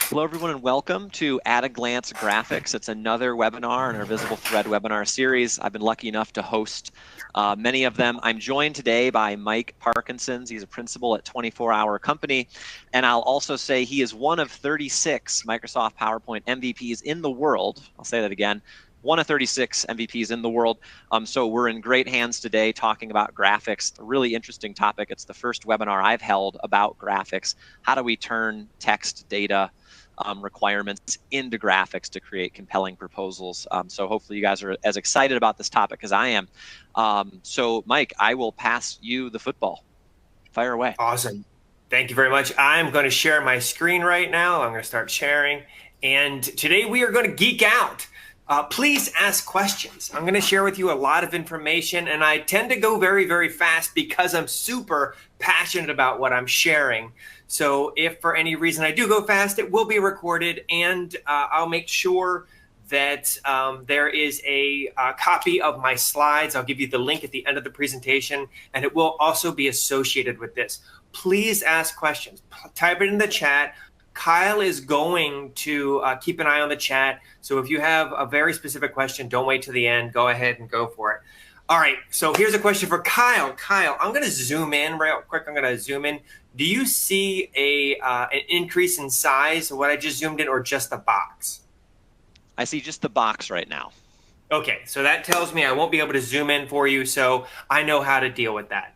Hello, everyone, and welcome to At a Glance Graphics. It's another webinar in our Visible Thread webinar series. I've been lucky enough to host many of them. I'm joined today by Mike Parkinsons. He's a principal at 24 Hour Company. And I'll also say he is one of 36 Microsoft PowerPoint MVPs in the world. I'll say that again. One of 36 MVPs in the world. So we're in great hands today talking about graphics, a really interesting topic. It's the first webinar I've held about graphics. How do we turn text data requirements into graphics to create compelling proposals? So hopefully you guys are as excited about this topic as I am. So Mike, I will pass you the football. Fire away. Awesome. Thank you very much. I'm going to share my screen right now. I'm going to start sharing. And today we are going to geek out. Please ask questions. I'm going to share with you a lot of information, and I tend to go very, very fast because I'm super passionate about what I'm sharing. So if for any reason I do go fast, it will be recorded, and I'll make sure that there is a copy of my slides. I'll give you the link at the end of the presentation, and it will also be associated with this. Please ask questions. Type it in the chat. Kyle is going to keep an eye on the chat. So if you have a very specific question, don't wait to the end. Go ahead and go for it. All right. So here's a question for Kyle. Kyle, I'm going to zoom in real quick. I'm going to zoom in. Do you see an increase in size of what I just zoomed in, or just the box? I see just the box right now. Okay. So that tells me I won't be able to zoom in for you. So I know how to deal with that.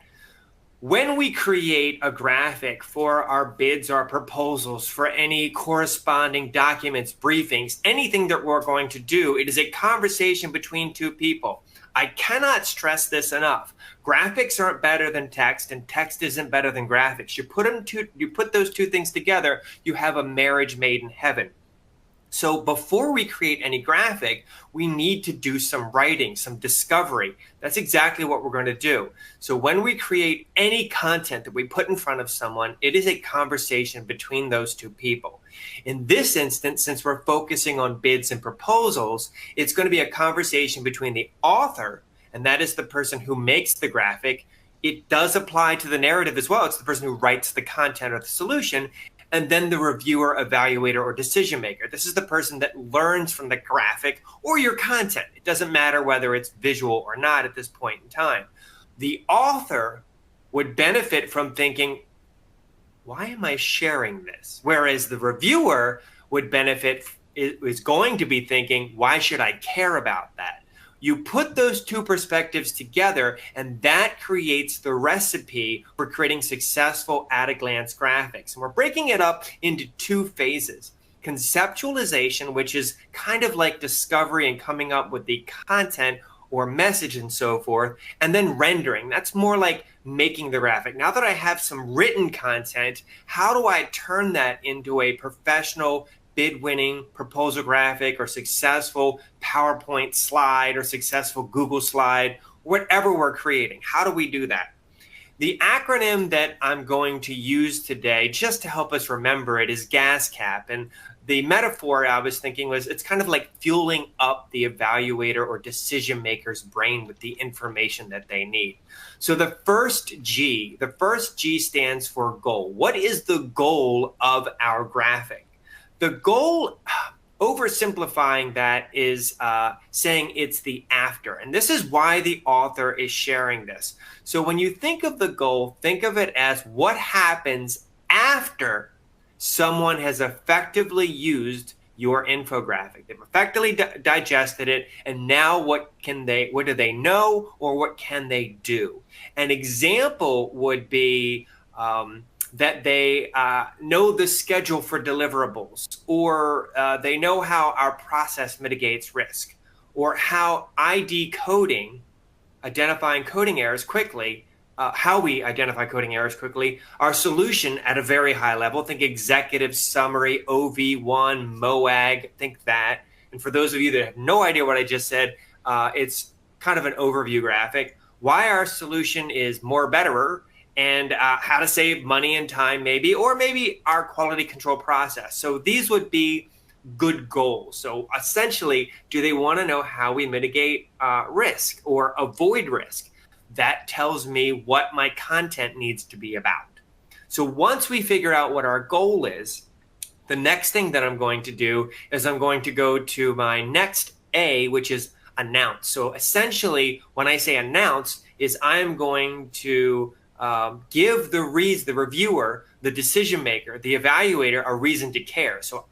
When we create a graphic for our bids, our proposals, for any corresponding documents, briefings, anything that we're going to do, it is a conversation between two people. I cannot stress this enough. Graphics aren't better than text, and text isn't better than graphics. You put those two things together, you have a marriage made in heaven. So before we create any graphic, we need to do some writing, some discovery. That's exactly what we're going to do. So when we create any content that we put in front of someone, it is a conversation between those two people. In this instance, since we're focusing on bids and proposals, it's going to be a conversation between the author, and that is the person who makes the graphic. It does apply to the narrative as well. It's the person who writes the content or the solution. And then the reviewer, evaluator, or decision maker. This is the person that learns from the graphic or your content. It doesn't matter whether it's visual or not at this point in time. The author would benefit from thinking, why am I sharing this? Whereas the reviewer would benefit, is going to be thinking, why should I care about that? You put those two perspectives together, and that creates the recipe for creating successful at-a-glance graphics. And we're breaking it up into two phases. Conceptualization, which is kind of like discovery and coming up with the content or message and so forth, and then rendering. That's more like making the graphic. Now that I have some written content, how do I turn that into a professional bid-winning proposal graphic or successful PowerPoint slide or successful Google slide, whatever we're creating? How do we do that? The acronym that I'm going to use today, just to help us remember it, is GASCAP. And the metaphor I was thinking was it's kind of like fueling up the evaluator or decision maker's brain with the information that they need. So the first G stands for goal. What is the goal of our graphic? The goal, oversimplifying that, is saying it's the after. And this is why the author is sharing this. So when you think of the goal, think of it as what happens after someone has effectively used your infographic. They've effectively digested it, and now what do they know, or what can they do? An example would be that they know the schedule for deliverables, or they know how our process mitigates risk, or how identifying coding errors quickly, how we identify coding errors quickly, our solution at a very high level. Think executive summary, OV1, MOAG, think that. And for those of you that have no idea what I just said, it's kind of an overview graphic. Why our solution is more betterer, and how to save money and time maybe, or maybe our quality control process. So these would be good goals. So essentially, do they want to know how we mitigate risk or avoid risk? That tells me what my content needs to be about. So once we figure out what our goal is, The next thing that I'm going to do is I'm going to go to my next A, which is announce. So essentially, when I say announce, is I'm going to give the reviewer, the decision maker, the evaluator, a reason to care. So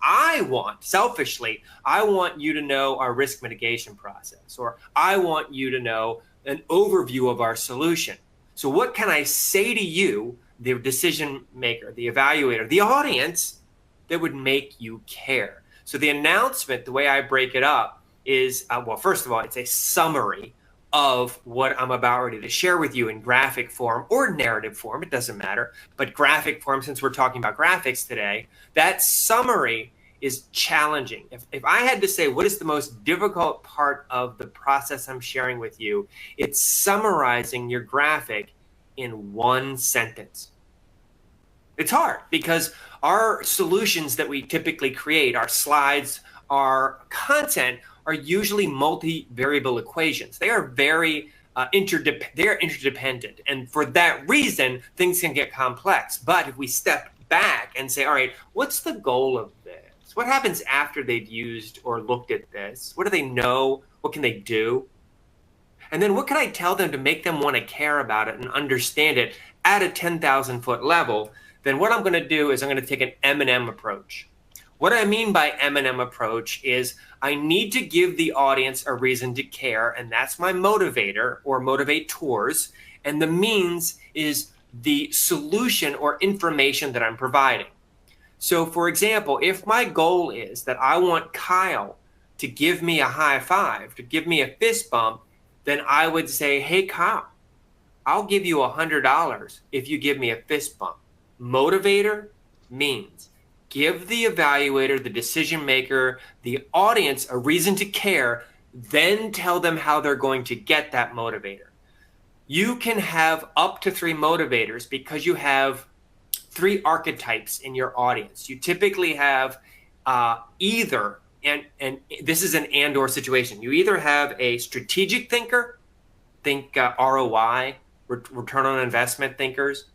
selfishly, I want you to know our risk mitigation process, or I want you to know an overview of our solution. So what can I say to you, the decision maker, the evaluator, the audience, that would make you care? So the announcement, the way I break it up is, well, first of all, it's a summary of what I'm about ready to share with you in graphic form or narrative form. It doesn't matter, but graphic form, since we're talking about graphics today, that summary is challenging. If I had to say what is the most difficult part of the process I'm sharing with you, it's summarizing your graphic in one sentence. It's hard because our solutions that we typically create, our slides, our content, are usually multivariable equations. They are very interdependent. And for that reason, things can get complex. But if we step back and say, all right, what's the goal of this? What happens after they've used or looked at this? What do they know? What can they do? And then what can I tell them to make them want to care about it and understand it at a 10,000 foot level? Then what I'm going to do is I'm going to take an M&M approach. What I mean by M&M approach is I need to give the audience a reason to care, and that's my motivator or motivators, and the means is the solution or information that I'm providing. So for example, if my goal is that I want Kyle to give me a high five, to give me a fist bump, then I would say, hey, Kyle, I'll give you $100 if you give me a fist bump. Motivator, means give the evaluator, the decision maker, the audience a reason to care, then tell them how they're going to get that motivator. You can have up to 3 motivators because you have 3 archetypes in your audience. You typically have either, and this is an and/or situation, you either have a strategic thinker, think ROI, return on investment thinkers,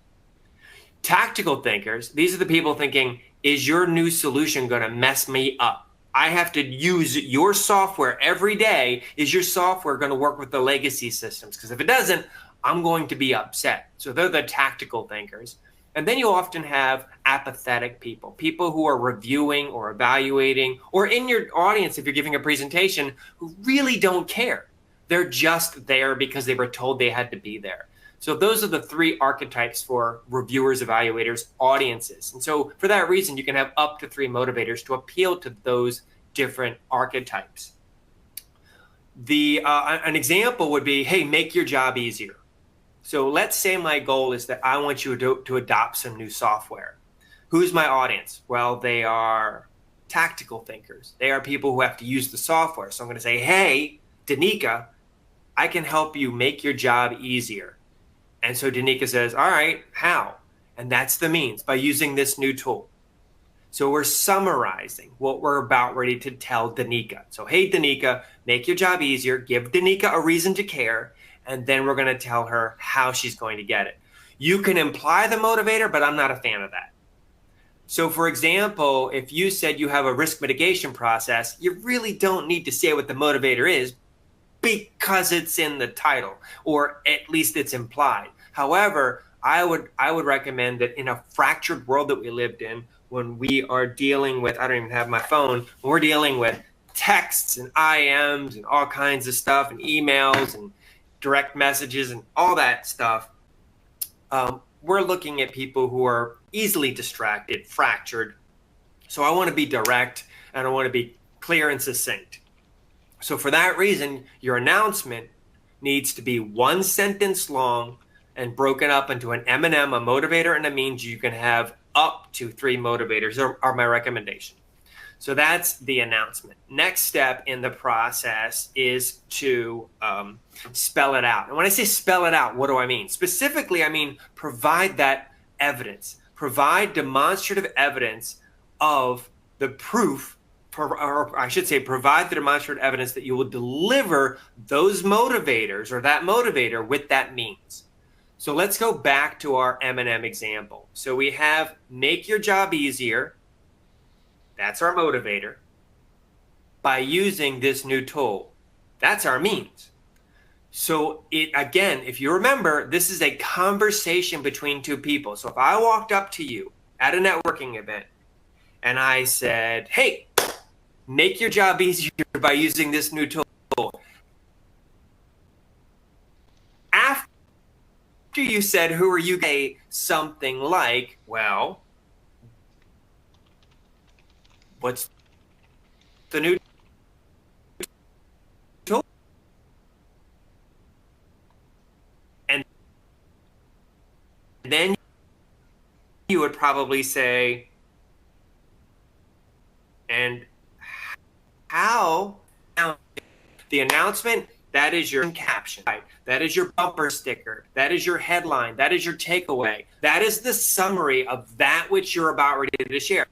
tactical thinkers. These are the people thinking, is your new solution going to mess me up? I have to use your software every day. Is your software going to work with the legacy systems? Because if it doesn't, I'm going to be upset. So they're the tactical thinkers. And then you often have apathetic people, people who are reviewing or evaluating, or in your audience, if you're giving a presentation, who really don't care. They're just there because they were told they had to be there. So those are the 3 archetypes for reviewers, evaluators, audiences. And so for that reason, you can have up to 3 motivators to appeal to those different archetypes. An example would be, hey, make your job easier. So let's say my goal is that I want you to adopt some new software. Who's my audience? Well, they are tactical thinkers. They are people who have to use the software. So I'm going to say, hey, Danica, I can help you make your job easier. And so Danica says, all right, how? And that's the means, by using this new tool. So we're summarizing what we're about ready to tell Danica. So, hey, Danica, make your job easier, give Danica a reason to care, and then we're going to tell her how she's going to get it. You can imply the motivator, but I'm not a fan of that. So for example, if you said you have a risk mitigation process, you really don't need to say what the motivator is, because it's in the title, or at least it's implied. However, I would recommend that in a fractured world that we lived in, when we are dealing with, I don't even have my phone, when we're dealing with texts and IMs and all kinds of stuff and emails and direct messages and all that stuff, we're looking at people who are easily distracted, fractured. So I want to be direct and I want to be clear and succinct. So for that reason, your announcement needs to be 1 sentence long and broken up into an M&M, a motivator, and a means. You can have up to 3 motivators are my recommendation. So that's the announcement. Next step in the process is to spell it out. And when I say spell it out, what do I mean? Specifically, I mean provide that evidence. Provide demonstrative evidence of the proof, or I should say provide the demonstrative evidence that you will deliver those motivators or that motivator with that means. So let's go back to our M&M example. So we have make your job easier, That's our motivator. By using this new tool, that's our means. So again, if you remember, this is a conversation between two people. So if I walked up to you at a networking event and I said, hey, make your job easier by using this new tool. After you said, who are you? Say something like, well, what's the new tool? And then you would probably say, and how? The announcement, that is your caption, that is your bumper sticker, that is your headline, that is your takeaway, that is the summary of that which you're about ready to share.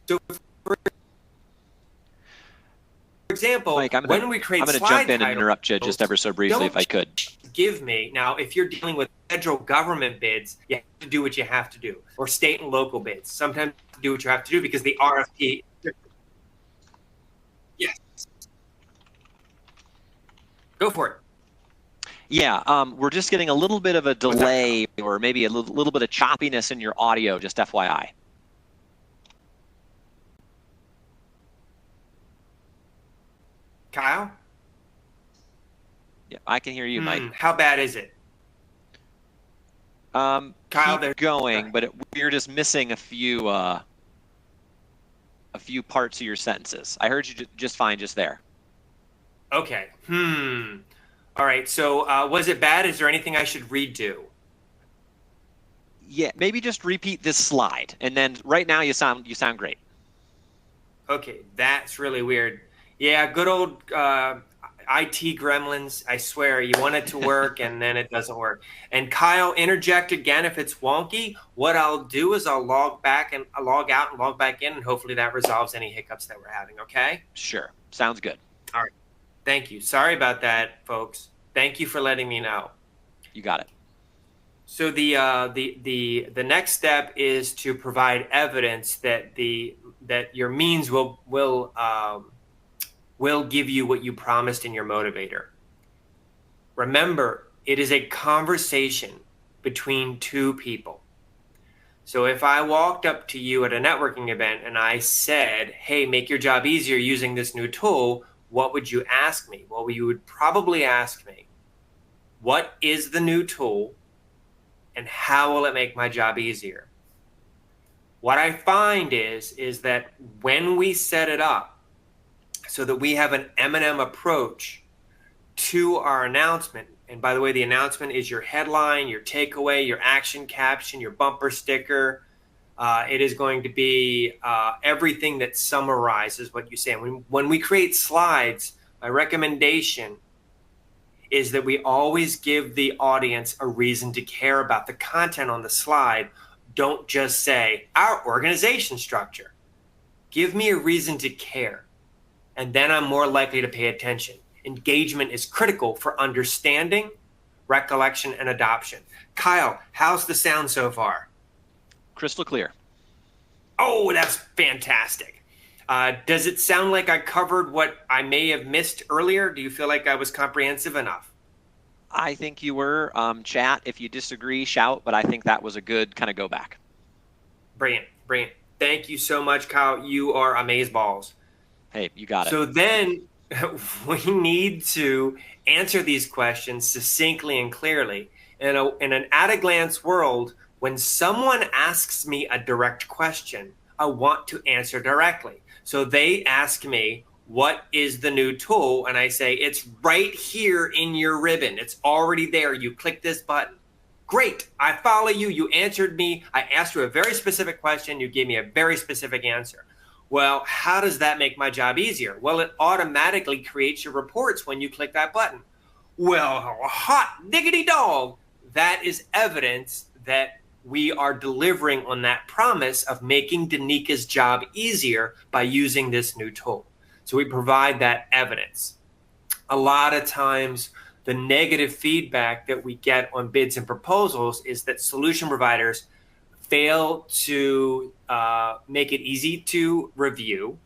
So, for example, Mike, when we create I'm going to slide jump in and interrupt you just ever so briefly if I could. Give me, now, if you're dealing with federal government bids, you have to do what you have to do, or state and local bids. Sometimes you do what you have to do because the RFP. Yes. Go for it. Yeah, we're just getting a little bit of a delay or maybe a little bit of choppiness in your audio, just FYI. Kyle? Yeah, I can hear you, Mike. How bad is it? Kyle, keep going, but we're just missing a few parts of your sentences. I heard you just fine just there. Okay. All right. So was it bad? Is there anything I should redo? Yeah, maybe just repeat this slide, and then right now you sound great. Okay, that's really weird. Yeah, good old IT gremlins. I swear, you want it to work, and then it doesn't work. And Kyle, interject again if it's wonky. What I'll do is I'll log out and log back in, and hopefully that resolves any hiccups that we're having. Okay? Sure. Sounds good. All right. Thank you. Sorry about that, folks. Thank you for letting me know. You got it. So the next step is to provide evidence that your means will give you what you promised in your motivator. Remember, it is a conversation between two people. So if I walked up to you at a networking event and I said, hey, make your job easier using this new tool, what would you ask me? Well, you would probably ask me, what is the new tool and how will it make my job easier? What I find is that when we set it up so that we have an M&M approach to our announcement, and by the way, the announcement is your headline, your takeaway, your action caption, your bumper sticker. It is going to be everything that summarizes what you say. And when we create slides, my recommendation is that we always give the audience a reason to care about the content on the slide. Don't just say, our organization structure. Give me a reason to care, and then I'm more likely to pay attention. Engagement is critical for understanding, recollection, and adoption. Kyle, how's the sound so far? Crystal clear. Oh, that's fantastic. Does it sound like I covered what I may have missed earlier? Do you feel like I was comprehensive enough? I think you were. Chat, if you disagree, shout, but I think that was a good kind of go back. Brilliant. Thank you so much, Kyle. You are amazeballs. Hey, you got it. So then we need to answer these questions succinctly and clearly. In an at-a-glance world, when someone asks me a direct question, I want to answer directly. So they ask me, what is the new tool? And I say, it's right here in your ribbon. It's already there. You click this button. Great. I follow you. You answered me. I asked you a very specific question. You gave me a very specific answer. Well, how does that make my job easier? Well, it automatically creates your reports when you click that button. Well, hot diggity dog. That is evidence that we are delivering on that promise of making Danika's job easier by using this new tool. So we provide that evidence. A lot of times, the negative feedback that we get on bids and proposals is that solution providers fail to make it easy to review.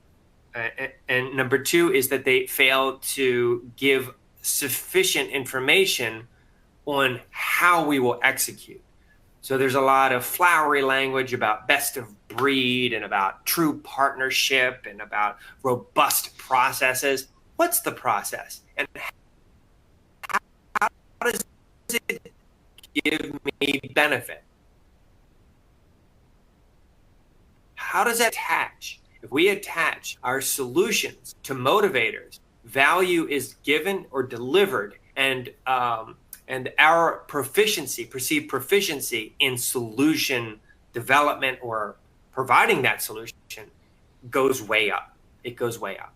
And number two is that they fail to give sufficient information on how we will execute. So there's a lot of flowery language about best of breed and about true partnership and about robust processes. What's the process? And how does it give me benefit? How does that attach? If we attach our solutions to motivators, value is given or delivered, and our perceived proficiency in solution development or providing that solution goes way up. It goes way up.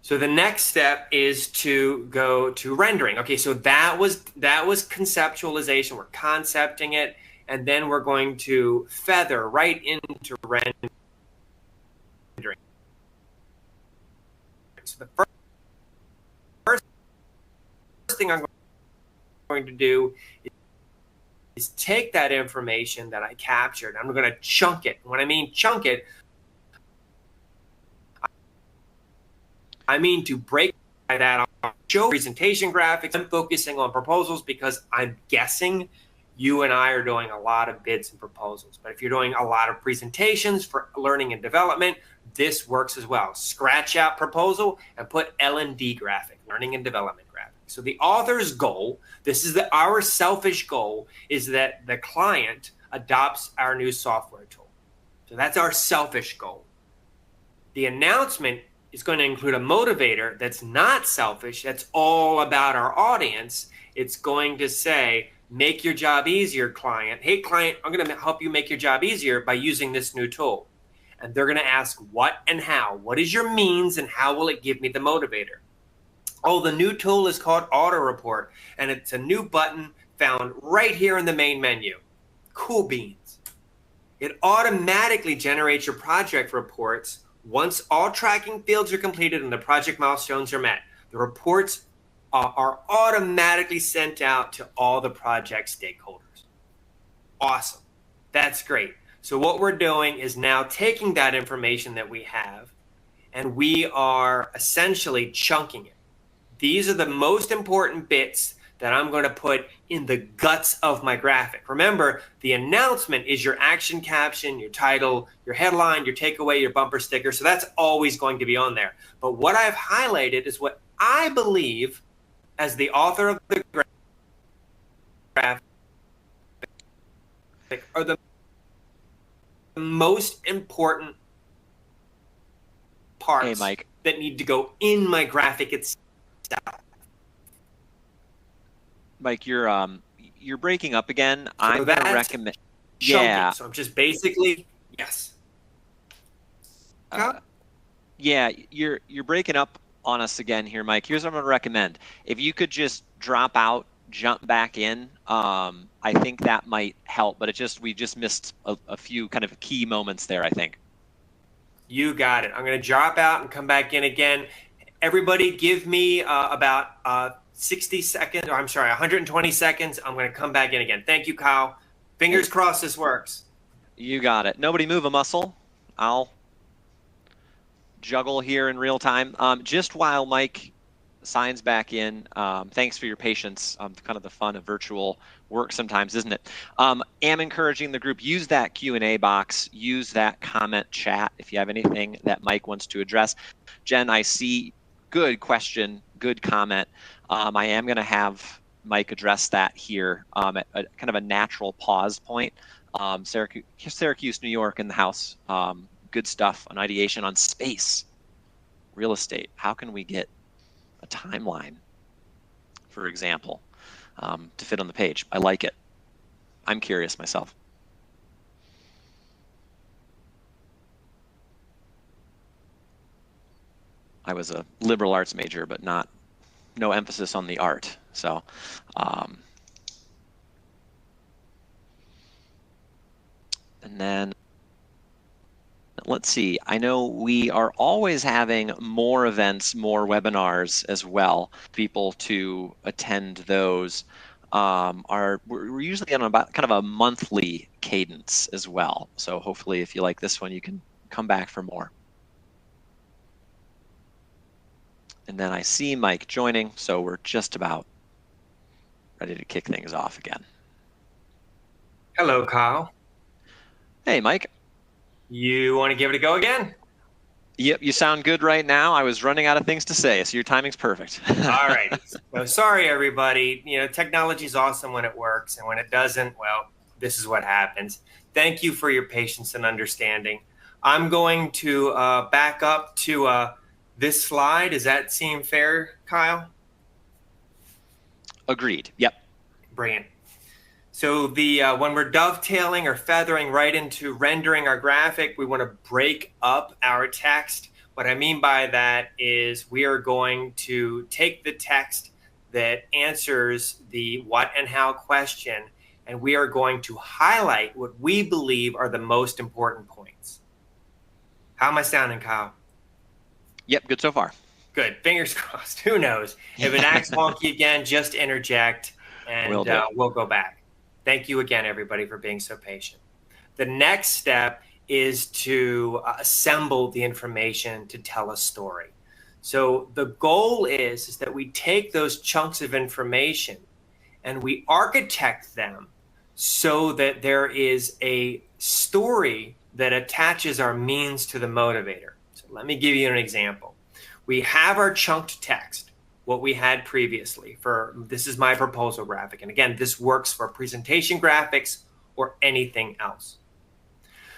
So the next step is to go to rendering. Okay, so that was conceptualization. We're concepting it, and then we're going to feather right into rendering. So the first thing I'm going to do is take that information that I captured. I'm going to chunk it. When I mean chunk it, I mean to break that on show presentation graphics. I'm focusing on proposals because I'm guessing you and I are doing a lot of bids and proposals. But if you're doing a lot of presentations for learning and development, this works as well. Scratch out proposal and put L&D graphic, learning and development graphic. So the author's goal, this is our selfish goal, is that the client adopts our new software tool. So that's our selfish goal. The announcement is going to include a motivator that's not selfish, that's all about our audience. It's going to say, make your job easier, client. Hey, client, I'm going to help you make your job easier by using this new tool. And they're going to ask what and how. What is your means and how will it give me the motivator? Oh, the new tool is called Auto Report, and it's a new button found right here in the main menu. Cool beans. It automatically generates your project reports once all tracking fields are completed and the project milestones are met. The reports are automatically sent out to all the project stakeholders. Awesome. That's great. So what we're doing is now taking that information that we have and we are essentially chunking it. These are the most important bits that I'm going to put in the guts of my graphic. Remember, the announcement is your action caption, your title, your headline, your takeaway, your bumper sticker. So that's always going to be on there. But what I've highlighted is what I believe, as the author of the graphic, are the most important parts, Hey, Mike, that need to go in my graphic itself. Mike, you're breaking up again. So I'm going to recommend. Yeah. So I'm just basically, yes. Yeah, you're breaking up on us again here, Mike. Here's what I'm going to recommend. If you could just drop out, jump back in, I think that might help. But we just missed a few kind of key moments there, I think. You got it. I'm going to drop out and come back in again. Everybody give me about 60 seconds, or I'm sorry, 120 seconds. I'm going to come back in again. Thank you, Kyle. Fingers crossed this works. You got it. Nobody move a muscle. I'll juggle here in real time. Just while Mike signs back in, thanks for your patience. Kind of the fun of virtual work sometimes, isn't it? Am encouraging the group, use that Q&A box, use that comment chat if you have anything that Mike wants to address. Jen, I see good question, good comment. I am going to have Mike address that here at kind of a natural pause point. Syracuse, New York in the house. Good stuff on ideation on space, real estate. How can we get a timeline, for example, to fit on the page? I like it. I'm curious myself. I was a liberal arts major, but no emphasis on the art. So, and then let's see. I know we are always having more events, more webinars as well. People to attend those. We're usually on about kind of a monthly cadence as well. So hopefully if you like this one, you can come back for more. And then I see Mike joining, so we're just about ready to kick things off again. Hello, Kyle. Hey, Mike. You want to give it a go again? Yep, you sound good right now. I was running out of things to say, so your timing's perfect. All right. So sorry, everybody. Technology is awesome when it works, and when it doesn't, well, this is what happens. Thank you for your patience and understanding. I'm going to back up to this slide. Does that seem fair, Kyle? Agreed. Yep. Brilliant. So when we're dovetailing or feathering right into rendering our graphic, we want to break up our text. What I mean by that is we are going to take the text that answers the what and how question, and we are going to highlight what we believe are the most important points. How am I sounding, Kyle? Yep, good so far. Good. Fingers crossed. Who knows? If it acts wonky again, just interject, and we'll go back. Thank you again, everybody, for being so patient. The next step is to assemble the information to tell a story. So the goal is that we take those chunks of information and we architect them so that there is a story that attaches our means to the motivator. So let me give you an example. We have our chunked text, what we had previously for this is my proposal graphic. And again, this works for presentation graphics or anything else.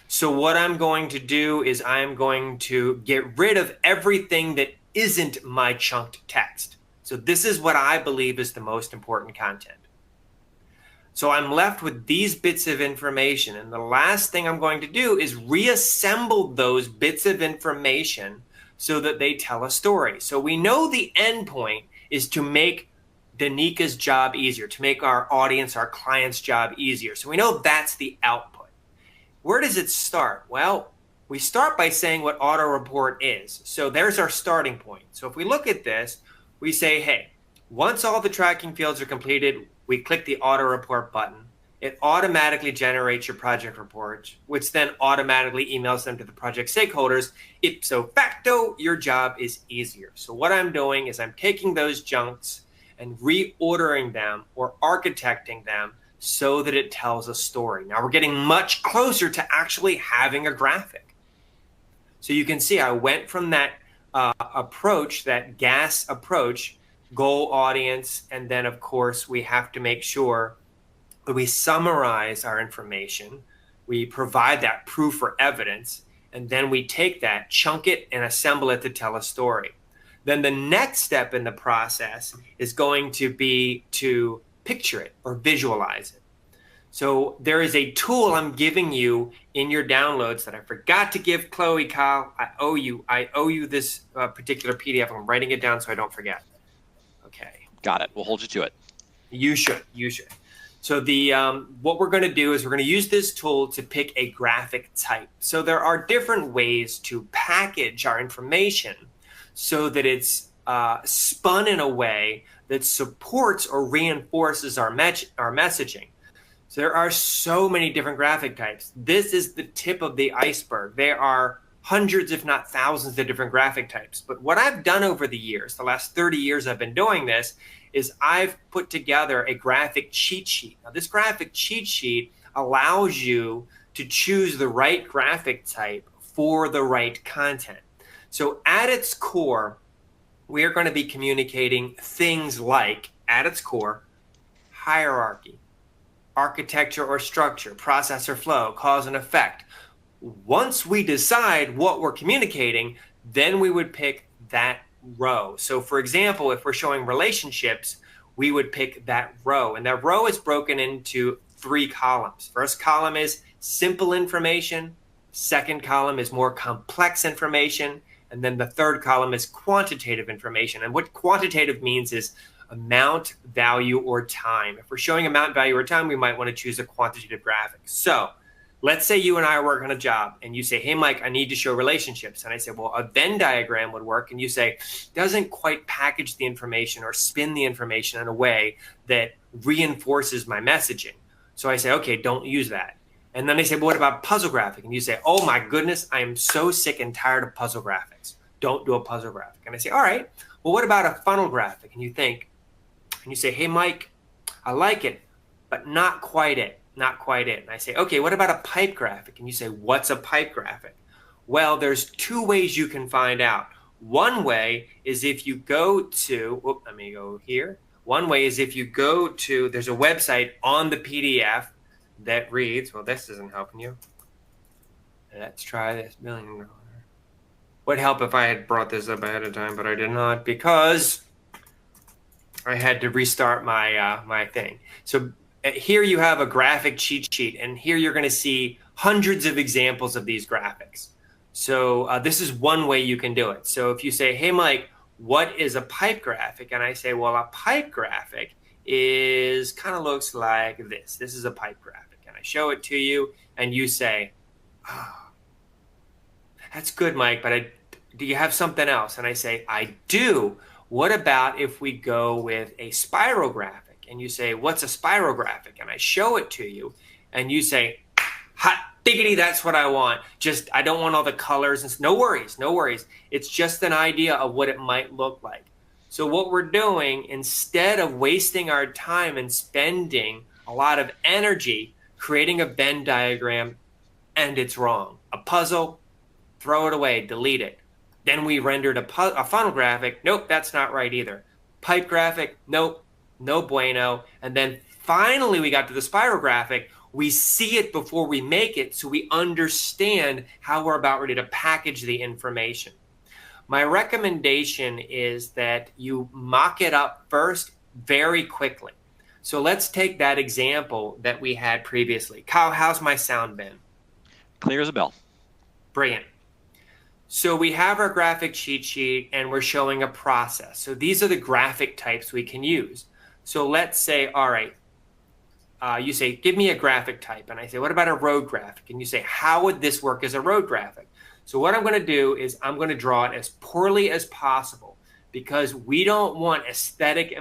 So what I'm going to do is I'm going to get rid of everything that isn't my chunked text. So this is what I believe is the most important content. So I'm left with these bits of information. And the last thing I'm going to do is reassemble those bits of information so that they tell a story. So we know the end point is to make Danika's job easier, to make our audience, our client's job easier. So we know that's the output. Where does it start? Well, we start by saying what auto report is. So there's our starting point. So if we look at this, we say, hey, once all the tracking fields are completed, we click the auto report button. It automatically generates your project reports, which then automatically emails them to the project stakeholders. Ipso facto, your job is easier. So what I'm doing is I'm taking those chunks and reordering them or architecting them so that it tells a story. Now we're getting much closer to actually having a graphic. So you can see I went from that approach, that GAS approach, goal, audience, and then of course we have to make sure that we summarize our information, we provide that proof or evidence, and then we take that, chunk it, and assemble it to tell a story. Then the next step in the process is going to be to picture it or visualize it. So there is a tool I'm giving you in your downloads that I forgot to give Chloe, Kyle. I owe you this particular PDF. I'm writing it down so I don't forget. Okay. Got it. We'll hold you to it. You should. So what we're going to do is we're going to use this tool to pick a graphic type. So there are different ways to package our information so that it's spun in a way that supports or reinforces our messaging. So there are so many different graphic types. This is the tip of the iceberg. There are hundreds, if not thousands, of different graphic types. But what I've done over the years, the last 30 years I've been doing this, is I've put together a graphic cheat sheet. Now, this graphic cheat sheet allows you to choose the right graphic type for the right content. So at its core, we are going to be communicating things like, at its core, hierarchy, architecture or structure, process or flow, cause and effect. Once we decide what we're communicating, then we would pick that row. So for example, if we're showing relationships, we would pick that row. And that row is broken into 3 columns. First column is simple information. Second column is more complex information. And then the third column is quantitative information. And what quantitative means is amount, value, or time. If we're showing amount, value, or time, we might want to choose a quantitative graphic. So let's say you and I are working on a job and you say, hey, Mike, I need to show relationships. And I say, well, a Venn diagram would work. And you say, doesn't quite package the information or spin the information in a way that reinforces my messaging. So I say, okay, don't use that. And then they say, well, what about puzzle graphic? And you say, oh my goodness, I am so sick and tired of puzzle graphics. Don't do a puzzle graphic. And I say, all right, well, what about a funnel graphic? And you think, and you say, hey, Mike, I like it, but not quite it, not quite it. And I say, okay, what about a pipe graphic? And you say, what's a pipe graphic? Well, there's two ways you can find out. One way is if you go to, let me go here. One way is if you go to, there's a website on the PDF that reads, well, this isn't helping you. Let's try this $1 million. Would help if I had brought this up ahead of time, but I did not because I had to restart my my thing. So here you have a graphic cheat sheet, and here you're going to see hundreds of examples of these graphics. So this is one way you can do it. So if you say, hey, Mike, what is a pipe graphic? And I say, well, a pipe graphic is kind of looks like this. This is a pipe graphic. And I show it to you, and you say, oh, that's good, Mike, but do you have something else? And I say, I do. What about if we go with a spiral graphic? And you say, what's a spiral graphic? And I show it to you, and you say, hot diggity, that's what I want. Just, I don't want all the colors. And no worries, no worries. It's just an idea of what it might look like. So what we're doing, instead of wasting our time and spending a lot of energy creating a Venn diagram, and it's wrong. A puzzle, throw it away, delete it. Then we rendered a funnel graphic. Nope, that's not right either. Pipe graphic, nope, no bueno. And then finally we got to the spiral graphic. We see it before we make it, so we understand how we're about ready to package the information. My recommendation is that you mock it up first very quickly. So let's take that example that we had previously. Kyle, how's my sound been? Clear as a bell. Brilliant. So we have our graphic cheat sheet, and we're showing a process. So these are the graphic types we can use. So let's say, all right, you say, give me a graphic type. And I say, what about a road graphic? And you say, how would this work as a road graphic? So what I'm going to do is I'm going to draw it as poorly as possible, because we don't want aesthetic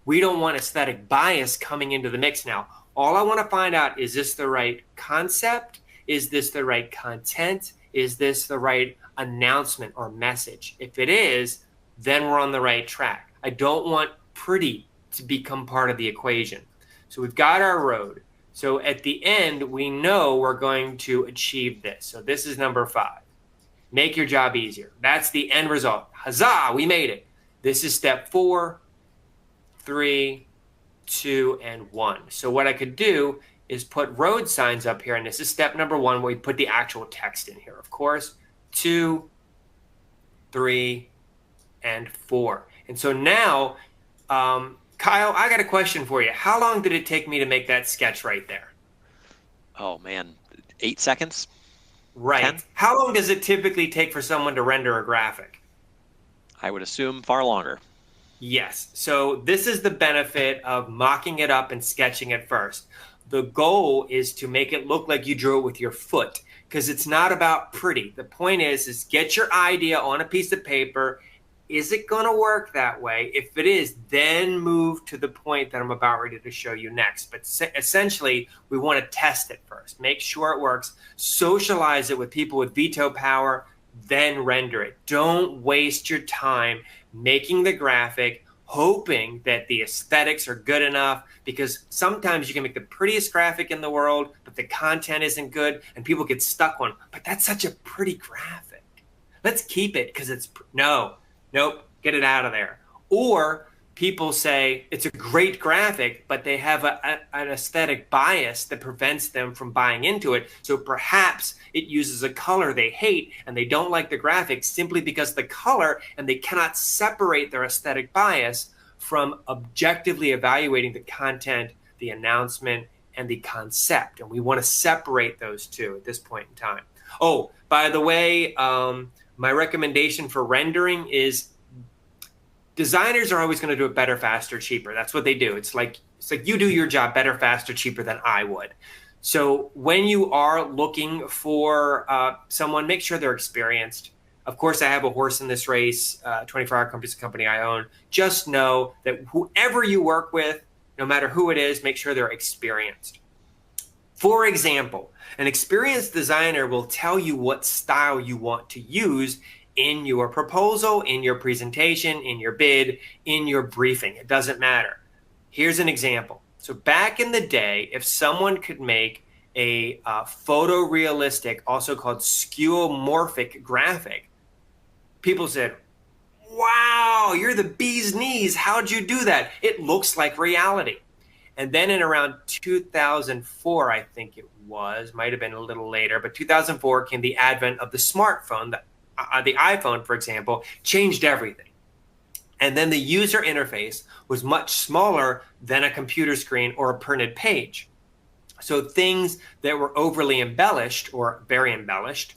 we don't want aesthetic bias coming into the mix now. All I want to find out, is this the right concept? Is this the right content? Is this the right announcement or message? If it is, then we're on the right track. I don't want pretty to become part of the equation. So we've got our road. So at the end, we know we're going to achieve this. So this is number 5. Make your job easier. That's the end result. Huzzah, we made it. This is step 4, 3, 2, and 1. So what I could do is put road signs up here, and this is step number 1, where we put the actual text in here, of course. 2, 3, and 4. And so now, Kyle, I got a question for you. How long did it take me to make that sketch right there? Oh, man. 8 seconds? Right. 10? How long does it typically take for someone to render a graphic? I would assume far longer. Yes. So this is the benefit of mocking it up and sketching it first. The goal is to make it look like you drew it with your foot, because it's not about pretty. The point is get your idea on a piece of paper. Is it going to work that way? If it is, then move to the point that I'm about ready to show you next. But essentially, we want to test it first. Make sure it works. Socialize it with people with veto power, then render it. Don't waste your time making the graphic, hoping that the aesthetics are good enough, because sometimes you can make the prettiest graphic in the world, but the content isn't good, and people get stuck on, but that's such a pretty graphic. Let's keep it because it's, nope, get it out of there. Or people say it's a great graphic, but they have an aesthetic bias that prevents them from buying into it. So perhaps it uses a color they hate, and they don't like the graphic simply because the color, and they cannot separate their aesthetic bias from objectively evaluating the content, the announcement, and the concept. And we want to separate those two at this point in time. Oh, by the way, my recommendation for rendering is designers are always going to do it better, faster, cheaper. That's what they do. It's like you do your job better, faster, cheaper than I would. So when you are looking for someone, make sure they're experienced. Of course, I have a horse in this race, 24-Hour Company is a company I own. Just know that whoever you work with, no matter who it is, make sure they're experienced. For example, an experienced designer will tell you what style you want to use in your proposal, in your presentation, in your bid, in your briefing. It doesn't matter. Here's an example. So back in the day, if someone could make a photorealistic, also called skeuomorphic graphic, people said, wow, you're the bee's knees. How'd you do that? It looks like reality. And then in around 2004, I think it was, might have been a little later, but 2004 came the advent of the smartphone. The iPhone, for example, changed everything. And then the user interface was much smaller than a computer screen or a printed page. So things that were overly embellished or very embellished,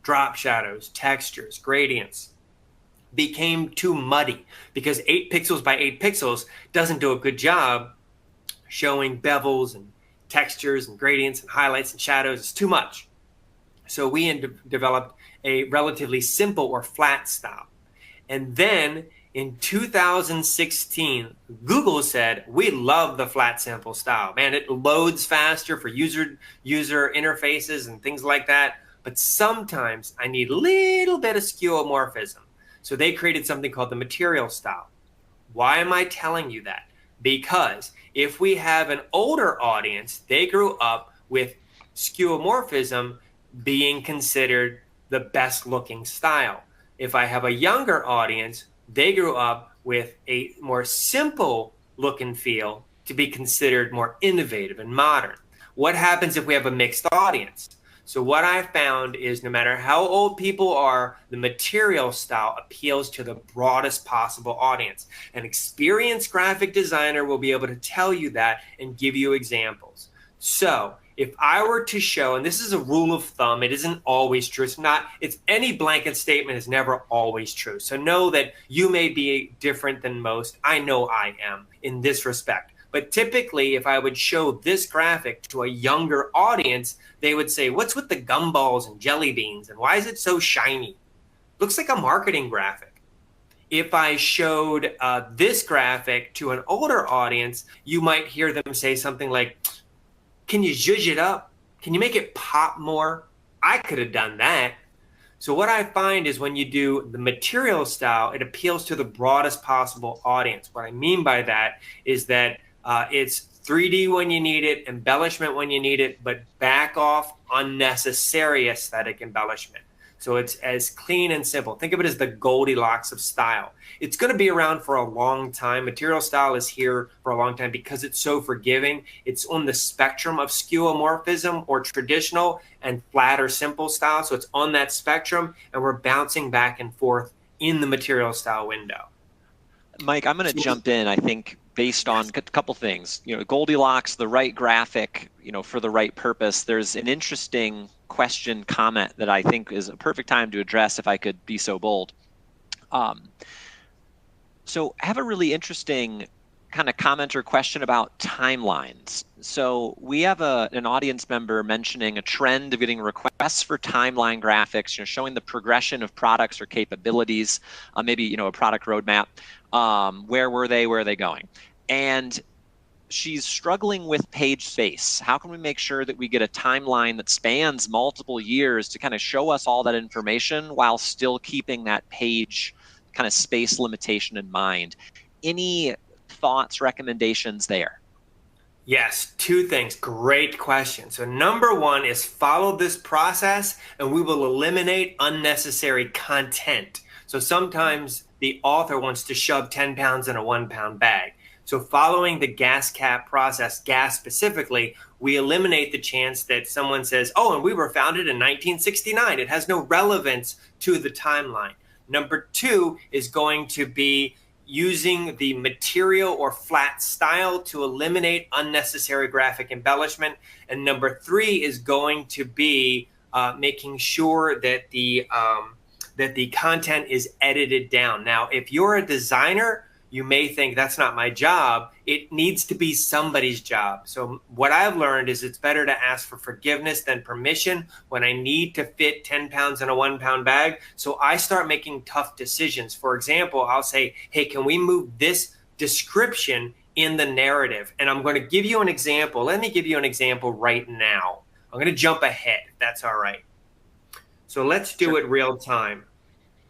drop shadows, textures, gradients, became too muddy because 8 pixels by 8 pixels doesn't do a good job showing bevels and textures and gradients and highlights and shadows. It's too much. So we developed a relatively simple or flat style. And then in 2016, Google said, we love the flat, simple style. Man, it loads faster for user interfaces and things like that. But sometimes I need a little bit of skeuomorphism. So they created something called the material style. Why am I telling you that? Because if we have an older audience, they grew up with skeuomorphism being considered the best looking style. If I have a younger audience, they grew up with a more simple look and feel to be considered more innovative and modern. What happens if we have a mixed audience? So what I found is no matter how old people are, the material style appeals to the broadest possible audience. An experienced graphic designer will be able to tell you that and give you examples. So if I were to show, and this is a rule of thumb, it isn't always true. It's any blanket statement is never always true. So know that you may be different than most. I know I am in this respect. But typically, if I would show this graphic to a younger audience, they would say, what's with the gumballs and jelly beans? And why is it so shiny? Looks like a marketing graphic. If I showed this graphic to an older audience, you might hear them say something like, can you zhuzh it up? Can you make it pop more? I could have done that. So what I find is when you do the material style, it appeals to the broadest possible audience. What I mean by that is that it's 3D when you need it, embellishment when you need it, but back off unnecessary aesthetic embellishment. So it's as clean and simple. Think of it as the Goldilocks of style. It's going to be around for a long time. Material style is here for a long time because it's so forgiving. It's on the spectrum of skeuomorphism or traditional and flat or simple style. So it's on that spectrum, and we're bouncing back and forth in the material style window. Mike, I'm going to jump in, I think, based on a couple things. Goldilocks, the right graphic, for the right purpose. There's an interesting comment that I think is a perfect time to address if I could be so bold. So I have a really interesting kind of comment or question about timelines. So we have an audience member mentioning a trend of getting requests for timeline graphics, showing the progression of products or capabilities, maybe a product roadmap. Where were they? Where are they going? And she's struggling with page space. How can we make sure that we get a timeline that spans multiple years to kind of show us all that information while still keeping that page kind of space limitation in mind? Any thoughts, recommendations there? Yes, 2 things. Great question. So number 1 is follow this process and we will eliminate unnecessary content. So sometimes the author wants to shove 10 pounds in a 1 pound bag. So following the gas cap process, gas specifically, we eliminate the chance that someone says, oh, and we were founded in 1969. It has no relevance to the timeline. Number 2 is going to be using the material or flat style to eliminate unnecessary graphic embellishment. And number 3 is going to be making sure that the content is edited down. Now, if you're a designer, you may think that's not my job. It needs to be somebody's job. So what I've learned is it's better to ask for forgiveness than permission when I need to fit 10 pounds in a 1 pound bag. So I start making tough decisions. For example, I'll say, hey, can we move this description in the narrative. And I'm going to give you an example. Let me give you an example right now. I'm going to jump ahead, if that's all right. So let's do it real time.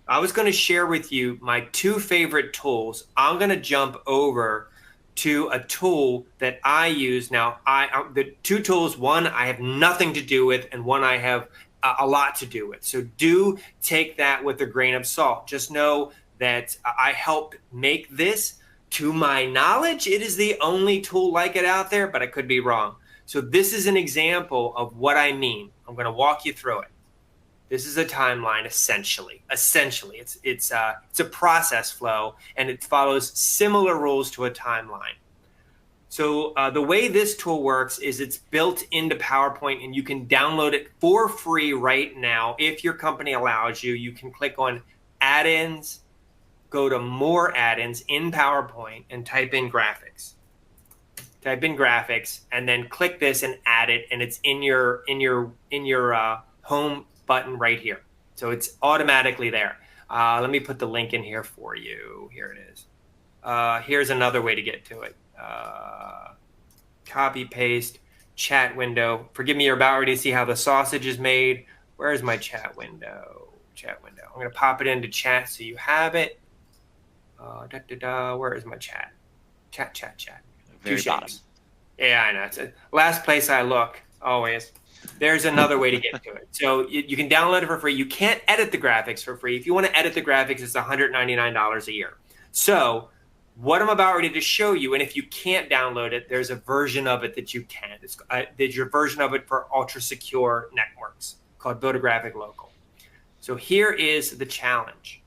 I was going to share with you my two favorite tools. I'm going to jump over to a tool that I use now. The two tools, one I have nothing to do with, and one I have a lot to do with. So do take that with a grain of salt. Just know that I helped make this. To my knowledge, it is the only tool like it out there, but I could be wrong. So this is an example of what I mean. I'm going to walk you through it. This is a timeline, essentially. It's a process flow, and it follows similar rules to a timeline. So the way this tool works is it's built into PowerPoint, and you can download it for free right now. If your company allows you, you can click on add-ins, go to more add-ins in PowerPoint, and type in graphics. Type in graphics, and then click this and add it, and it's in your home button right here. So it's automatically there. Let me put the link in here for you. Here it is. Here's another way to get to it. Copy, paste, chat window. Forgive me, you're about ready to see how the sausage is made. Where's my chat window? Chat window. I'm going to pop it into chat so you have it. Where is my chat? Chat. Very bottom. Yeah, I know. It's last place I look, always. There's another way to get to it. So you can download it for free. You can't edit the graphics for free. If you want to edit the graphics, it's $199 a year. So what I'm about ready to show you, and if you can't download it, there's a version of it that you can. There's your version of it for ultra secure networks called Build a Graphic Local. So here is the challenge.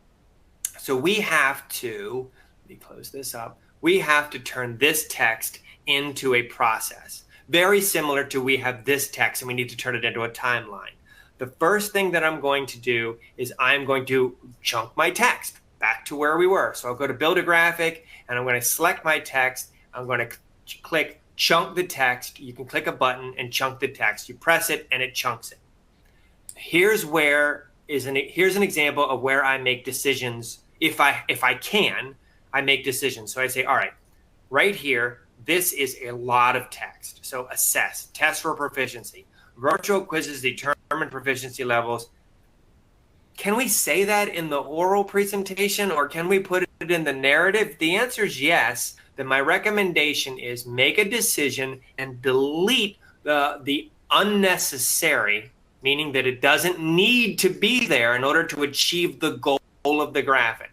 So we have to, let me close this up. We have to turn this text into a process. Very similar to we have this text and we need to turn it into a timeline. The first thing that I'm going to do is I'm going to chunk my text back to where we were. So I'll go to build a graphic and I'm going to select my text. I'm going to click chunk the text. You can click a button and chunk the text. You press it and it chunks it. Here's an example of where I make decisions. If I can, I make decisions. So I say, all right, right here, this is a lot of text. So assess, test for proficiency. Virtual quizzes determine proficiency levels. Can we say that in the oral presentation or can we put it in the narrative? The answer is yes. Then my recommendation is make a decision and delete the unnecessary, meaning that it doesn't need to be there in order to achieve the goal of the graphic.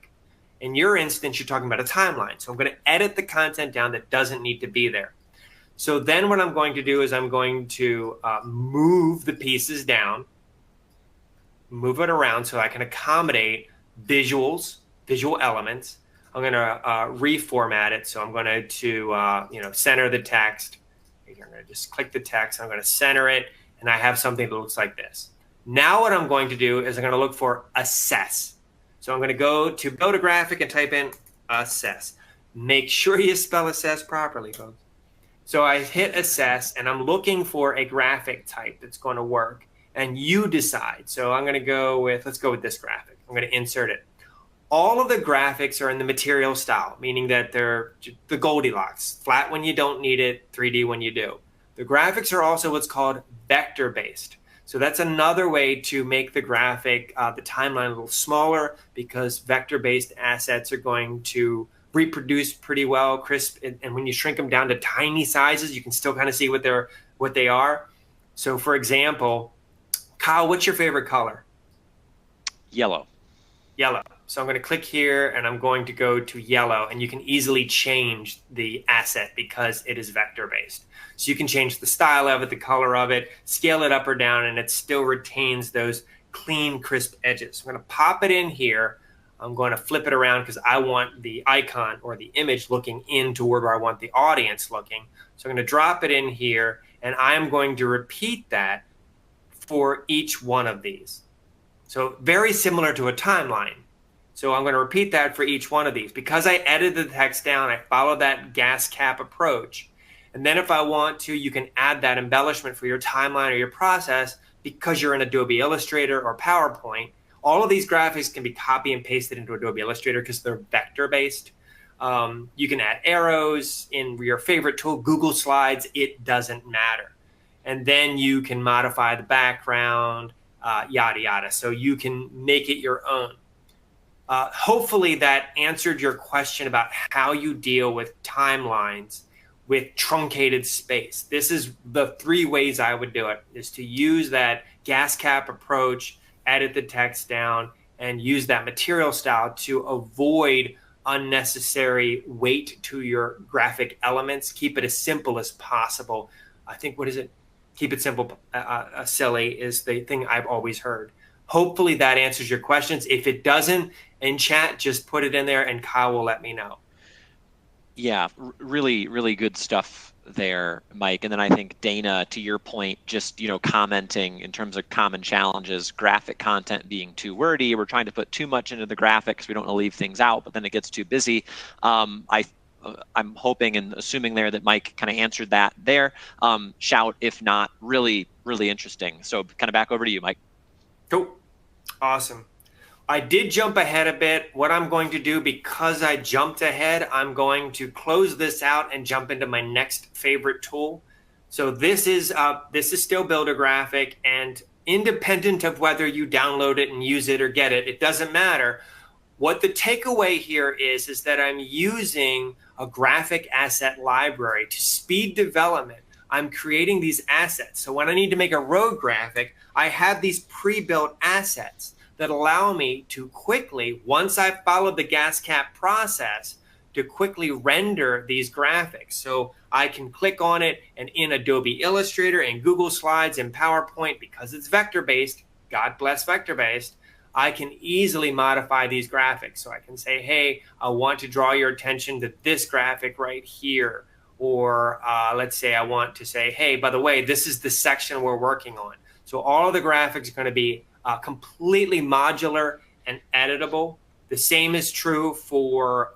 In your instance, you're talking about a timeline. So I'm going to edit the content down that doesn't need to be there. So then what I'm going to do is I'm going to move the pieces down, move it around so I can accommodate visual elements. I'm going to reformat it. So I'm going to center the text. I'm going to just click the text. I'm going to center it. And I have something that looks like this. Now what I'm going to do is I'm going to look for assess. So I'm going to go to build a graphic and type in assess. Make sure you spell assess properly, folks. So I hit assess and I'm looking for a graphic type that's going to work. And you decide. So I'm going to let's go with this graphic. I'm going to insert it. All of the graphics are in the material style, meaning that they're the Goldilocks, flat when you don't need it, 3D when you do. The graphics are also what's called vector-based. So that's another way to make the graphic, the timeline a little smaller because vector-based assets are going to reproduce pretty well, crisp. And when you shrink them down to tiny sizes, you can still kind of see what they are. So for example, Kyle, what's your favorite color? Yellow. Yellow. So I'm going to click here and I'm going to go to yellow and you can easily change the asset because it is vector-based. So you can change the style of it, the color of it, scale it up or down, and it still retains those clean, crisp edges. So I'm going to pop it in here. I'm going to flip it around because I want the icon or the image looking in toward where I want the audience looking. So I'm going to drop it in here and I'm going to repeat that for each one of these. So very similar to a timeline. So I'm going to repeat that for each one of these. Because I edited the text down, I followed that gas cap approach. And then if I want to, you can add that embellishment for your timeline or your process because you're in Adobe Illustrator or PowerPoint. All of these graphics can be copy and pasted into Adobe Illustrator because they're vector-based. You can add arrows in your favorite tool, Google Slides, it doesn't matter. And then you can modify the background, yada, yada. So you can make it your own. Hopefully that answered your question about how you deal with timelines with truncated space. This is the 3 ways I would do it, is to use that gas cap approach, edit the text down, and use that material style to avoid unnecessary weight to your graphic elements. Keep it as simple as possible. I think, what is it? Keep it simple, silly is the thing I've always heard. Hopefully that answers your questions. If it doesn't, in chat, just put it in there and Kyle will let me know. Yeah, really, really good stuff there, Mike. And then I think Dana, to your point, just, commenting in terms of common challenges, graphic content being too wordy. We're trying to put too much into the graphics. We don't want to leave things out, but then it gets too busy. I'm hoping and assuming there that Mike kind of answered that there. Shout if not. Really, really interesting. So kind of back over to you, Mike. Cool. Awesome. I did jump ahead a bit. What I'm going to do, because I jumped ahead, I'm going to close this out and jump into my next favorite tool. So this is still Build-A-Graphic, and independent of whether you download it and use it or get it, it doesn't matter. What the takeaway here is that I'm using a graphic asset library to speed development. I'm creating these assets. So when I need to make a road graphic, I have these pre-built assets that allow me to quickly, once I've followed the gas cap process, to quickly render these graphics. So I can click on it, and in Adobe Illustrator and Google Slides and PowerPoint, because it's vector-based, God bless vector-based, I can easily modify these graphics. So I can say, hey, I want to draw your attention to this graphic right here. Or let's say I want to say, hey, by the way, this is the section we're working on. So all of the graphics are going to be completely modular and editable. The same is true for,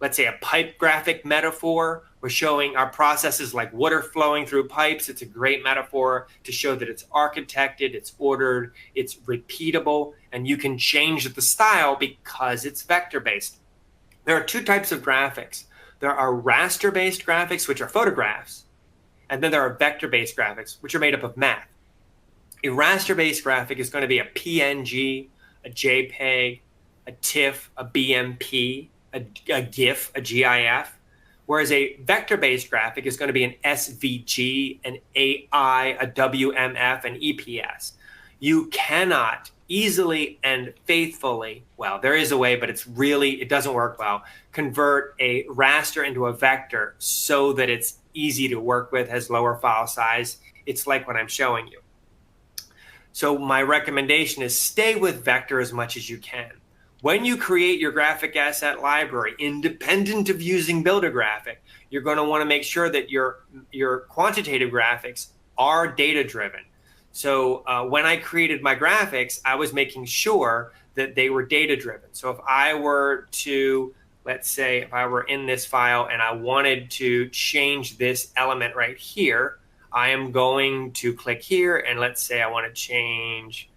let's say, a pipe graphic metaphor. We're showing our processes like water flowing through pipes. It's a great metaphor to show that it's architected, it's ordered, it's repeatable, and you can change the style because it's vector-based. There are 2 types of graphics. There are raster-based graphics, which are photographs, and then there are vector-based graphics, which are made up of math. A raster-based graphic is going to be a PNG, a JPEG, a TIFF, a BMP, a GIF, a GIF, whereas a vector-based graphic is going to be an SVG, an AI, a WMF, an EPS. You cannot easily and faithfully, well, there is a way, but it doesn't work well, convert a raster into a vector so that it's easy to work with, has lower file size. It's like what I'm showing you. So my recommendation is stay with vector as much as you can. When you create your graphic asset library, independent of using Build-A-Graphic, you're going to want to make sure that your quantitative graphics are data-driven. So when I created my graphics, I was making sure that they were data-driven. So if I were to, let's say, if I were in this file and I wanted to change this element right here, I am going to click here, and let's say I want to change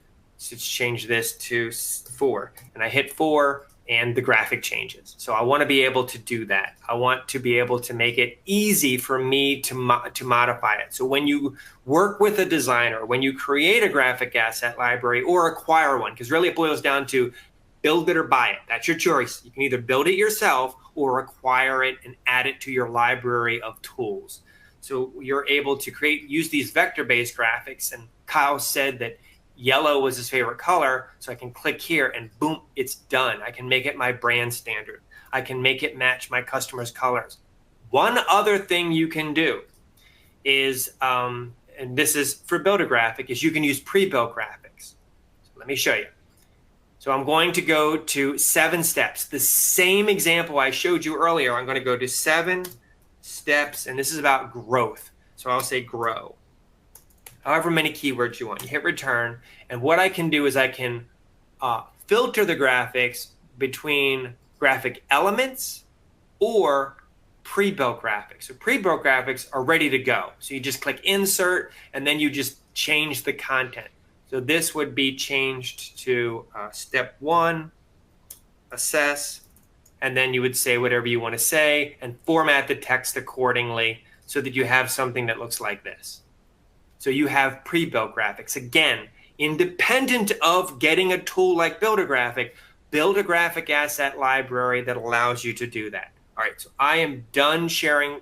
this to 4. And I hit 4, and the graphic changes. So I want to be able to do that. I want to be able to make it easy for me to modify it. So when you work with a designer, when you create a graphic asset library or acquire one, because really it boils down to build it or buy it. That's your choice. You can either build it yourself or acquire it and add it to your library of tools. So you're able to use these vector-based graphics. And Kyle said that yellow was his favorite color, so I can click here and boom, it's done. I can make it my brand standard. I can make it match my customers' colors. One other thing you can do is, and this is for Build-A-Graphic, is you can use pre-built graphics. So let me show you. So I'm going to go to 7 steps. The same example I showed you earlier, I'm going to go to 7 steps, and this is about growth. So I'll say grow. However many keywords you want. You hit return, and what I can do is I can filter the graphics between graphic elements or pre-built graphics. So pre-built graphics are ready to go. So you just click insert, and then you just change the content. So this would be changed to step 1, assess, and then you would say whatever you want to say and format the text accordingly so that you have something that looks like this. So you have pre-built graphics. Again, independent of getting a tool like build a graphic asset library that allows you to do that. All right, so I am done sharing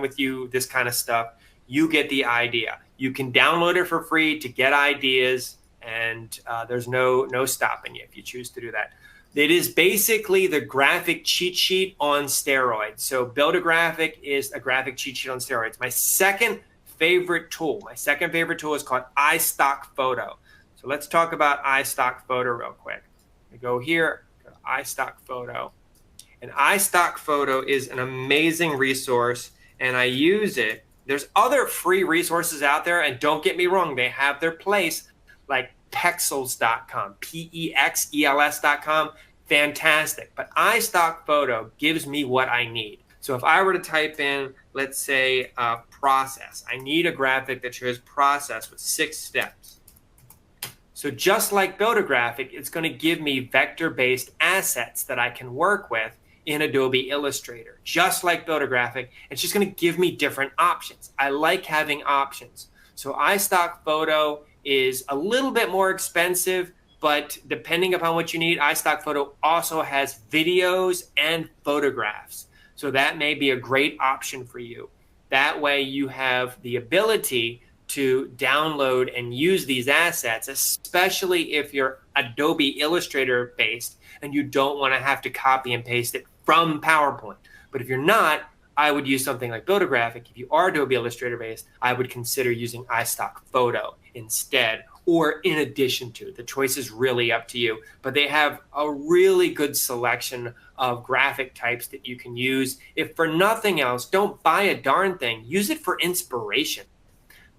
with you this kind of stuff. You get the idea. You can download it for free to get ideas, and there's no stopping you if you choose to do that. It is basically the graphic cheat sheet on steroids. So build a graphic is a graphic cheat sheet on steroids. My second favorite tool is called iStock Photo. So let's talk about iStock Photo real quick. I go here, go to iStock Photo. And iStock Photo is an amazing resource, and I use it. There's other free resources out there, and don't get me wrong, they have their place, like pexels.com, Pexels.com, fantastic. But iStock Photo gives me what I need. So if I were to type in, let's say, process, I need a graphic that shows process with 6 steps. So just like build a graphic, it's going to give me vector-based assets that I can work with in Adobe Illustrator. Just like build a graphic, it's just going to give me different options. I like having options. So iStock Photo is a little bit more expensive, but depending upon what you need, iStock Photo also has videos and photographs. So that may be a great option for you. That way you have the ability to download and use these assets, especially if you're Adobe Illustrator based and you don't want to have to copy and paste it from PowerPoint. But if you're not, I would use something like build a graphic. If you are Adobe Illustrator based, I would consider using iStock Photo instead, or in addition to. The choice is really up to you, but they have a really good selection of graphic types that you can use. If for nothing else, don't buy a darn thing, use it for inspiration.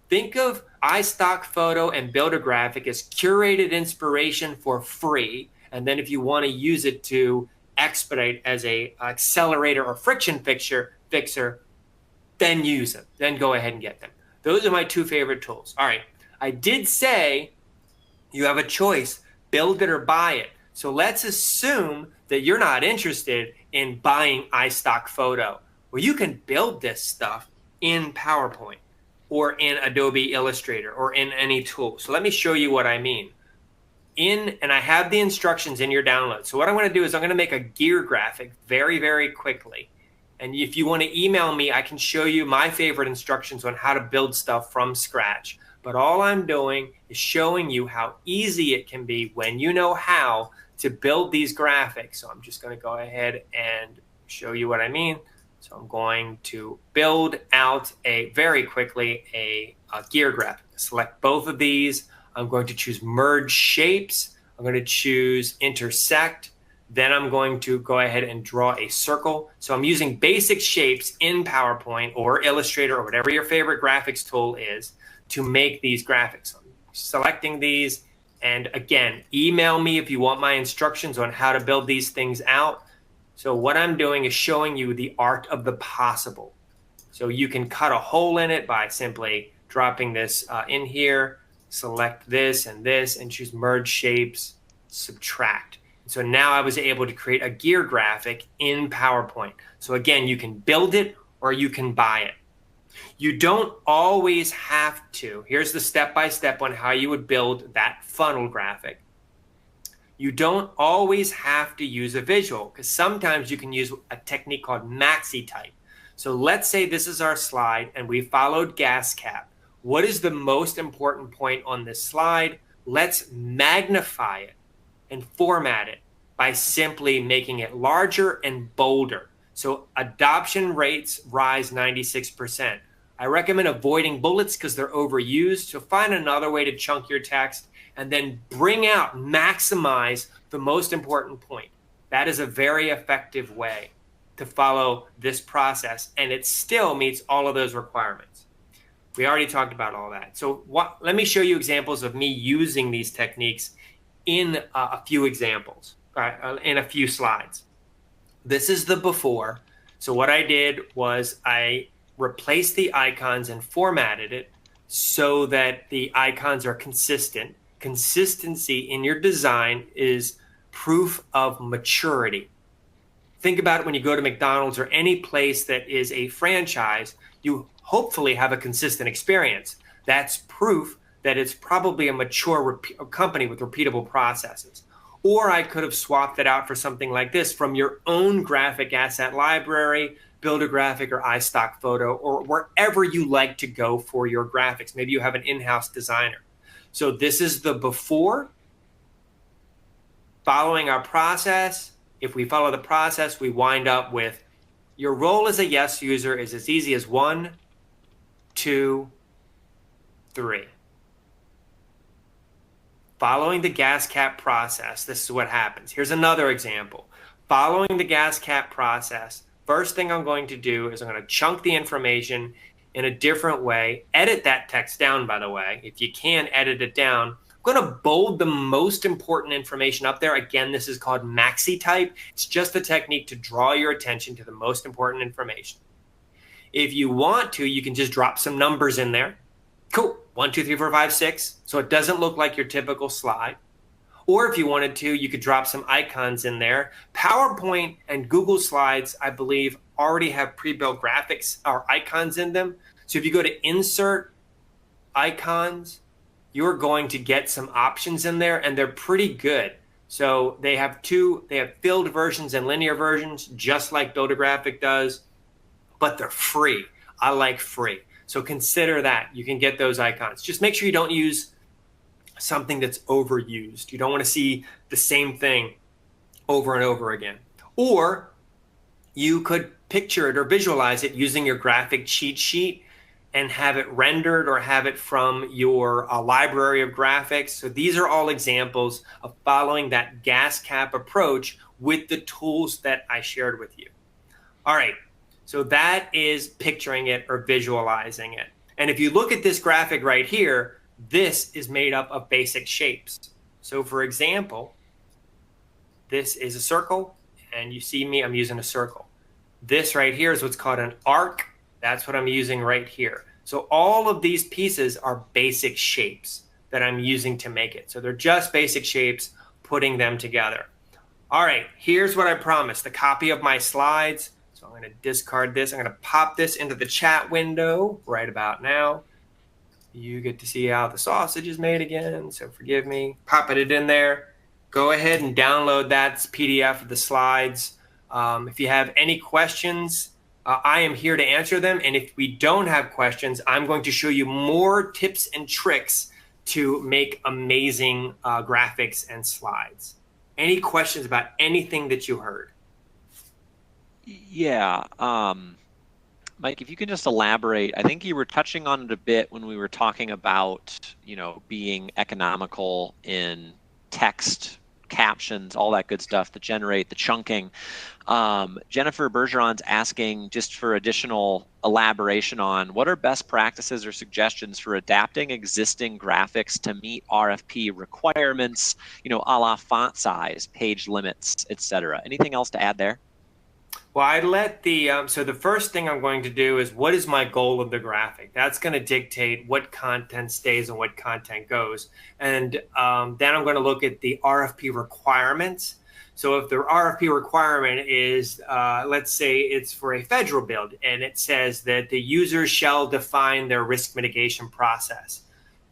Think of iStock Photo and build a graphic as curated inspiration for free, and then if you want to use it to expedite as a accelerator or friction fixer, then use them. Then go ahead and get them. Those are my 2 favorite tools. All right. I did say you have a choice, build it or buy it. So let's assume that you're not interested in buying iStock Photo. Well, you can build this stuff in PowerPoint or in Adobe Illustrator or in any tool. So let me show you what I mean. And I have the instructions in your download. So what I'm going to do is I'm going to make a gear graphic very, very quickly. And if you want to email me, I can show you my favorite instructions on how to build stuff from scratch. But all I'm doing is showing you how easy it can be when you know how to build these graphics. So I'm just going to go ahead and show you what I mean. So I'm going to build out very quickly a gear graphic. Select both of these. I'm going to choose merge shapes. I'm going to choose intersect. Then I'm going to go ahead and draw a circle. So I'm using basic shapes in PowerPoint or Illustrator or whatever your favorite graphics tool is to make these graphics. I'm selecting these. And again, email me if you want my instructions on how to build these things out. So what I'm doing is showing you the art of the possible. So you can cut a hole in it by simply dropping this in here, select this, and choose merge shapes, subtract. So now I was able to create a gear graphic in PowerPoint. So again, you can build it or you can buy it. You don't always have to. Here's the step-by-step on how you would build that funnel graphic. You don't always have to use a visual because sometimes you can use a technique called maxi type. So let's say this is our slide and we followed gas cap. What is the most important point on this slide? Let's magnify it and format it by simply making it larger and bolder. So adoption rates rise 96%. I recommend avoiding bullets because they're overused. So find another way to chunk your text and then bring out, maximize the most important point. That is a very effective way to follow this process, and it still meets all of those requirements. We already talked about all that. So let me show you examples of me using these techniques in a few examples, in a few slides. This is the before. So what I did was I replaced the icons and formatted it so that the icons are consistent. Consistency in your design is proof of maturity. Think about it when you go to McDonald's or any place that is a franchise, you hopefully have a consistent experience. That's proof that it's probably a mature company with repeatable processes. Or I could have swapped it out for something like this from your own graphic asset library, Build a Graphic or iStock Photo, or wherever you like to go for your graphics. Maybe you have an in-house designer. So this is the before, following our process. If we follow the process, we wind up with your role as a yes user is as easy as 1, 2, 3. Following the gas cap process, this is what happens. Here's another example. Following the gas cap process, first thing I'm going to do is I'm going to chunk the information in a different way. Edit that text down, by the way. If you can, edit it down. I'm going to bold the most important information up there. Again, this is called maxi type. It's just a technique to draw your attention to the most important information. If you want to, you can just drop some numbers in there. Cool. 1, 2, 3, 4, 5, 6. So it doesn't look like your typical slide. Or if you wanted to, you could drop some icons in there. PowerPoint and Google Slides, I believe, already have pre-built graphics or icons in them. So if you go to Insert, Icons, you're going to get some options in there, and they're pretty good. So they have filled versions and linear versions, just like Build a Graphic does, but they're free. I like free. So consider that. You can get those icons. Just make sure you don't use something that's overused. You don't want to see the same thing over and over again. Or you could picture it or visualize it using your graphic cheat sheet and have it rendered or have it from your library of graphics. So these are all examples of following that gas cap approach with the tools that I shared with you. All right. So that is picturing it or visualizing it. And if you look at this graphic right here, this is made up of basic shapes. So for example, this is a circle, and you see me, I'm using a circle. This right here is what's called an arc. That's what I'm using right here. So all of these pieces are basic shapes that I'm using to make it. So they're just basic shapes, putting them together. All right, here's what I promised, the copy of my slides. So I'm going to discard this. I'm going to pop this into the chat window right about now. You get to see how the sausage is made again, so forgive me. Popping it in there. Go ahead and download that PDF of the slides. If you have any questions, I am here to answer them. And if we don't have questions, I'm going to show you more tips and tricks to make amazing graphics and slides. Any questions about anything that you heard? Yeah. Mike, if you can just elaborate, I think you were touching on it a bit when we were talking about, being economical in text, captions, all that good stuff to generate the chunking. Jennifer Bergeron's asking just for additional elaboration on what are best practices or suggestions for adapting existing graphics to meet RFP requirements, a la font size, page limits, etc. Anything else to add there? Well, I let so the first thing I'm going to do is what is my goal of the graphic? That's going to dictate what content stays and what content goes. And then I'm going to look at the RFP requirements. So if the RFP requirement is, let's say it's for a federal build, and it says that the user shall define their risk mitigation process.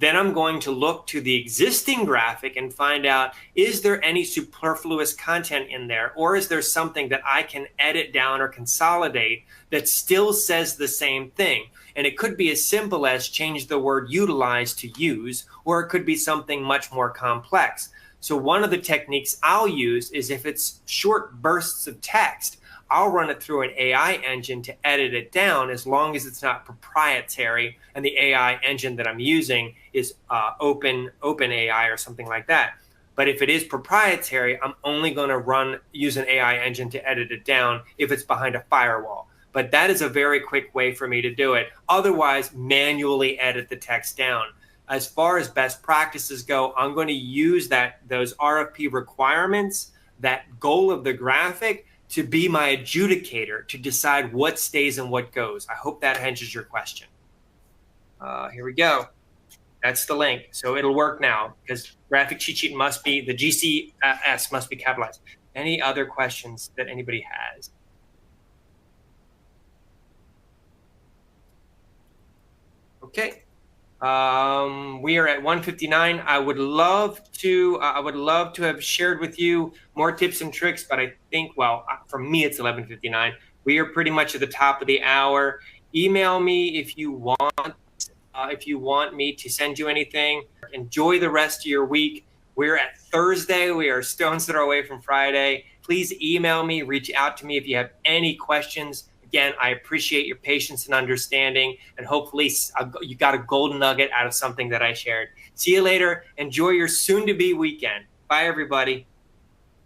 Then I'm going to look to the existing graphic and find out, is there any superfluous content in there? Or is there something that I can edit down or consolidate that still says the same thing? And it could be as simple as change the word utilize to use, or it could be something much more complex. So one of the techniques I'll use is if it's short bursts of text, I'll run it through an AI engine to edit it down as long as it's not proprietary and the AI engine that I'm using is open AI or something like that. But if it is proprietary, I'm only going to use an AI engine to edit it down if it's behind a firewall. But that is a very quick way for me to do it. Otherwise, manually edit the text down. As far as best practices go, I'm going to use those RFP requirements, that goal of the graphic, to be my adjudicator to decide what stays and what goes. I hope that answers your question. Here we go. That's the link. So it'll work now because graphic cheat sheet must be, the GCS must be capitalized. Any other questions that anybody has? Okay. We are at 1:59. I would love to have shared with you more tips and tricks, but I think, well, for me, it's 11:59. We are pretty much at the top of the hour. Email me if you want me to send you anything. Enjoy the rest of your week. We're at Thursday. We are stone's throw away from Friday. Please email me, reach out to me if you have any questions. Again, I appreciate your patience and understanding, and hopefully you got a golden nugget out of something that I shared. See you later. Enjoy your soon-to-be weekend. Bye, everybody.